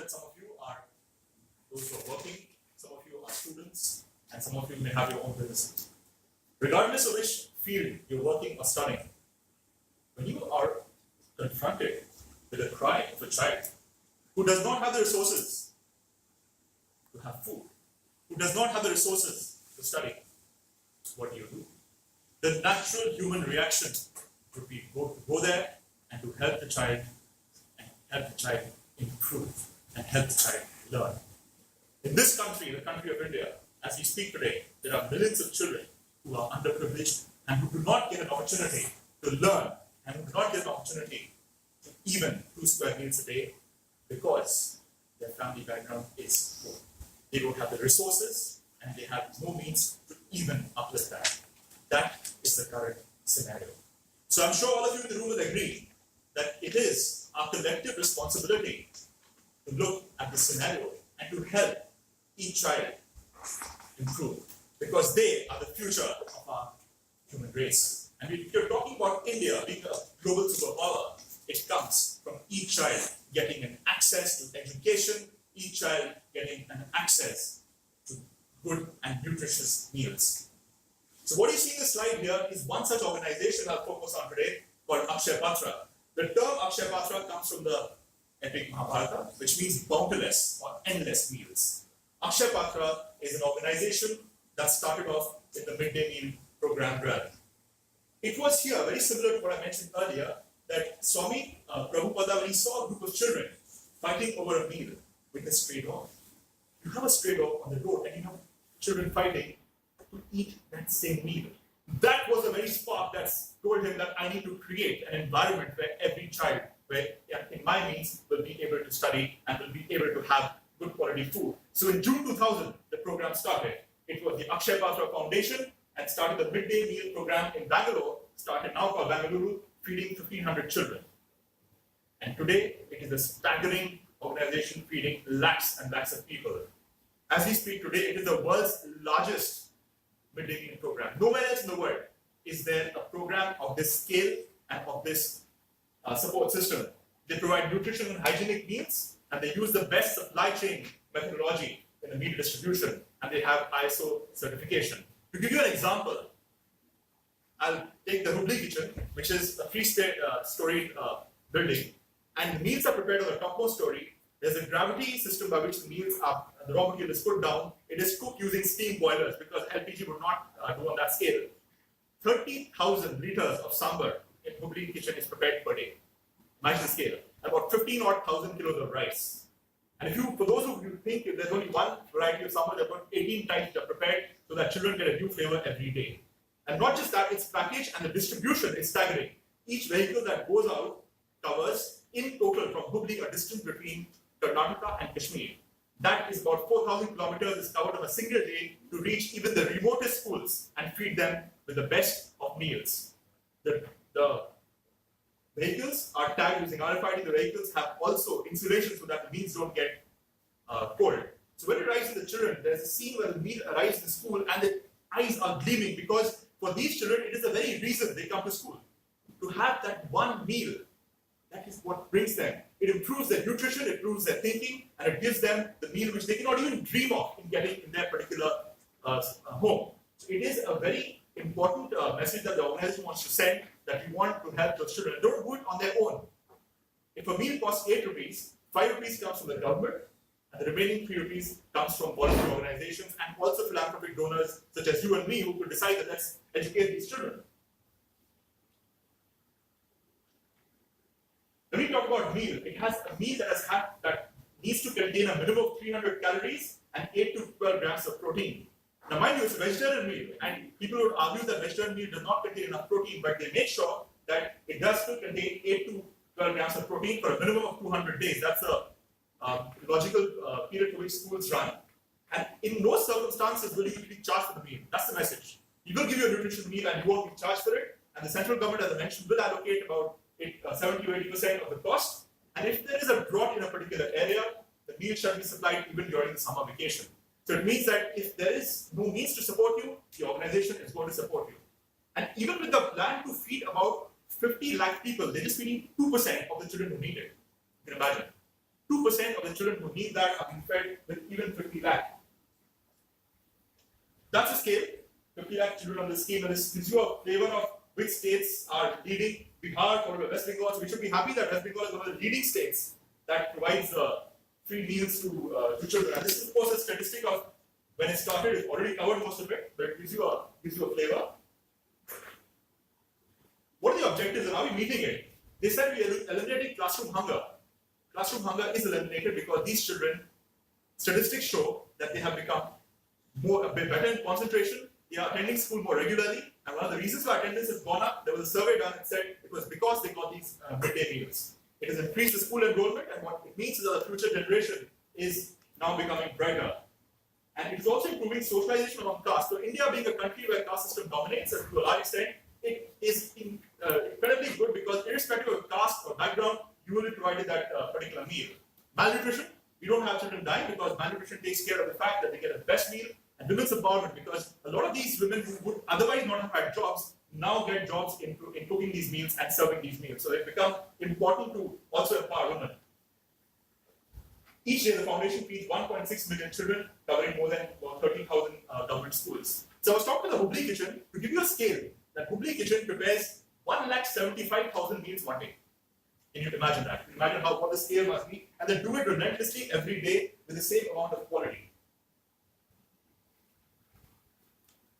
that some of you are those who are working, some of you are students, and some of you may have your own businesses. Regardless of which field you're working or studying, when you are confronted with a cry of a child who does not have the resources to have food, who does not have the resources to study, what do? The natural human reaction would be to go there and to help the child and help the child improve and help the child learn. In this country, the country of India, as we speak today, there are millions of children who are underprivileged and who do not get an opportunity to learn and who do not get an opportunity to even 2 square meals a day because their family background is poor. They don't have the resources and they have no means to even uplift that. That is the current scenario. So I'm sure all of you in the room will agree that it is our collective responsibility to look at the scenario and to help each child improve because they are the future of our human race. And if you're talking about India being a global superpower, it comes from each child getting an access to education, each child getting an access to good and nutritious meals. So what you see in the slide here is one such organization I'll focus on today called Akshay Patra. The term Akshay Patra comes from the epic Mahabharata, which means bounteous or endless meals. Akshay Patra is an organization that started off in the midday meal program realm. It was here, very similar to what I mentioned earlier, that Swami Prabhupada, when he saw a group of children fighting over a meal with a stray dog. You have a stray dog on the road and you have children fighting to eat that same meal. That was a very spark that told him that I need to create an environment where every child, where in my means, will be able to study and will be able to have good quality food. So in June 2000, the program started. It was the Akshay Patra Foundation and started the midday meal program in Bangalore, started now called Bangalore, feeding 1,500 children. And today, it is a staggering organization feeding lakhs and lakhs of people. As we speak today, it is the world's largest midday meal program. Nowhere else in the world is there a program of this scale and of this support system. They provide nutrition and hygienic meals, and they use the best supply chain methodology in the meal distribution, and they have ISO certification. To give you an example, I'll take the Hubli kitchen, which is a three-story building, and the meals are prepared on the topmost story. There's a gravity system by which the raw material is put down. It is cooked using steam boilers because LPG would not do on that scale. 30,000 liters of sambar in Hubli kitchen is prepared per day. Imagine the scale. About 15,000 kilos of rice. And for those of you who think if there's only one variety of sambar, there are about 18 types that are prepared so that children get a new flavor every day. And not just that, it's packaged and the distribution is staggering. Each vehicle that goes out covers, in total, from Hubli, a distance between Karnataka and Kashmir. That is about 4,000 kilometers is covered on a single day to reach even the remotest schools and feed them with the best of meals. The vehicles are tagged using RFID. The vehicles have also insulation so that the meals don't get cold. So when it arrives to the children, there's a scene where the meal arrives in the school and the eyes are gleaming because for these children, it is the very reason they come to school. To have that one meal, that is what brings them. It improves their nutrition, it improves their thinking, and it gives them the meal which they cannot even dream of in getting in their particular home. So it is a very important message that the organization wants to send, that we want to help those children. Don't do it on their own. If a meal costs 8 rupees, 5 rupees comes from the government, and the remaining 3 rupees comes from voluntary organizations and also philanthropic donors such as you and me who could decide that let's educate these children. When we talk about meal, it has a meal that needs to contain a minimum of 300 calories and 8 to 12 grams of protein. Now mind you, it's a vegetarian meal, and people would argue that vegetarian meal does not contain enough protein, but they make sure that it does still contain 8 to 12 grams of protein for a minimum of 200 days. That's a logical period for which schools run. And in no circumstances will you be charged for the meal. That's the message. We will give you a nutrition meal and you won't be charged for it. And the central government, as I mentioned, will allocate about 70 to 80% of the cost. And if there is a drought in a particular area, the meal shall be supplied even during the summer vacation. So it means that if there is no means to support you, the organization is going to support you. And even with the plan to feed about 50 lakh people, they're just feeding 2% of the children who need it. You can imagine. 2% of the children who need that are being fed with even 50 lakh. That's a scale. 50 lakh children on the scheme, and this gives you a flavor of which states are leading. Bihar, followed by West Bengal. So we should be happy that West Bengal is one of the leading states that provides free meals to children. And this is, of course, a statistic of when it started. It's already covered most of it, but it gives you a flavor. What are the objectives and are we meeting it? They said we are eliminating classroom hunger. Classroom hunger is eliminated because these children, statistics show that they have become better in concentration. They are attending school more regularly, and one of the reasons why attendance has gone up, there was a survey done and said it was because they got these midday meals. It has increased the school enrollment, and what it means is that the future generation is now becoming brighter. And it is also improving socialization among caste. So India being a country where caste system dominates, and to a large extent, it is incredibly good because irrespective of caste or background, you will be provided that particular meal. Malnutrition, we don't have children dying because malnutrition takes care of the fact that they get the best meal. And women's empowerment, because a lot of these women who would otherwise not have had jobs now get jobs in cooking these meals and serving these meals. So it becomes important to also empower women. Each day, the foundation feeds 1.6 million children, covering more than 13,000 government schools. So I was talking about the Hubli Kitchen to give you a scale. That Hubli Kitchen prepares 1,75,000 meals one day. Can you imagine that? Imagine what the scale must be, and they do it relentlessly every day with the same amount of quality.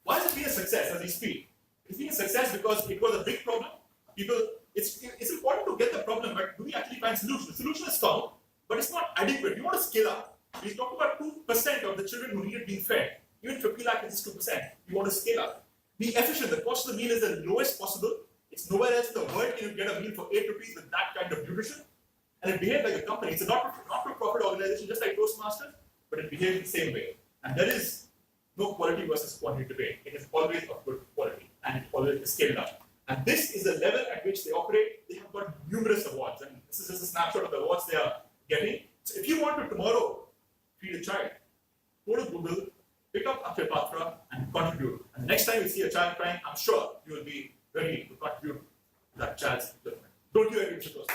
Why has it been a success as we speak? It's been a success because it was a big problem. It's important to get the problem, but do we actually find solution? The solution is found, but it's not adequate. You want to scale up. We talk about 2% of the children who need it being fed. Even 50 lakh is 2%. You want to scale up. Be efficient. The cost of the meal is the lowest possible. It's nowhere else in the world can you get a meal for 8 rupees with that kind of nutrition. And it behaves like a company. It's a not-for-profit organization, just like Toastmasters, but it behaves the same way. And there is no quality versus quantity debate. It is always of good quality, and it always is scaled up. And this is the level at which they operate. They have got numerous awards, and this is just a snapshot of the awards they are getting. So if you want to tomorrow feed a child, go to Google, pick up Akshay Patra, and contribute. And the next time you see a child crying, I'm sure you will be ready to contribute to that child's development. Don't you agree, Mr. Toast?